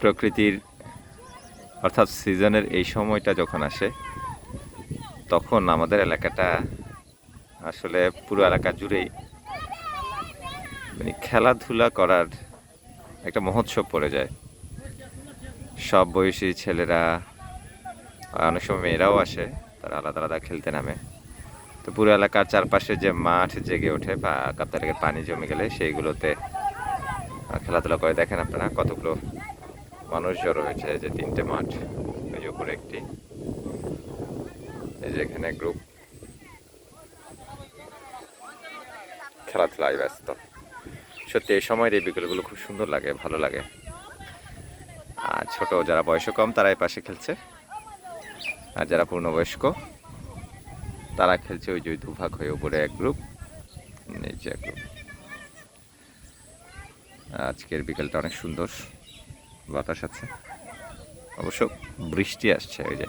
প্রকৃতির অর্থাৎ সিজনের এই সময়টা যখন আসে তখন আমাদের এলাকাটা আসলে পুরো এলাকা জুড়েই মানে খেলাধুলা করার একটা মহোৎসব পড়ে যায়। সব বয়সী ছেলেরা, অনেক সময় মেয়েরাও আসে, তারা আলাদা আলাদা খেলতে নামে। তো পুরো এলাকার চারপাশে যে মাঠ জেগে ওঠে বা কাপ্তাই লেকের পানি জমে গেলে সেইগুলোতে খেলাধুলা করে। দেখেন আপনারা কতগুলো মানুষ জড়ো হয়েছে, যে 3টে মাঠ, ওই যে উপরে একটি, এই যে এখানে গ্রুপ খেলাধুলায় ব্যস্ত। সত্যি এই সময়ের এই বিকেলগুলো খুব সুন্দর লাগে, ভালো লাগে। আর ছোট যারা বয়স কম তারা এই পাশে খেলছে, আর যারা পূর্ণবয়স্ক তারা খেলছে ওই যে দুভাগ হয়ে, উপরে এক গ্রুপ, নিচে এক গ্রুপ। আজকের বিকেলটা অনেক সুন্দর, বাতাস আছে, অবশ্য বৃষ্টি আসছে। ওই যে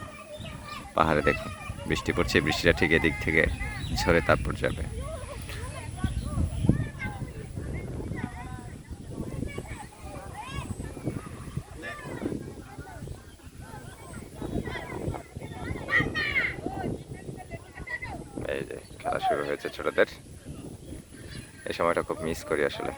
পাহাড়ে দেখুন বৃষ্টি পড়ছে, বৃষ্টিটা ঠিক এদিক থেকে ঝরে তারপর যাবে। এই যে খেলা শুরু হয়েছে ছোটদের, এই সময়টা খুব মিস করি আসলে।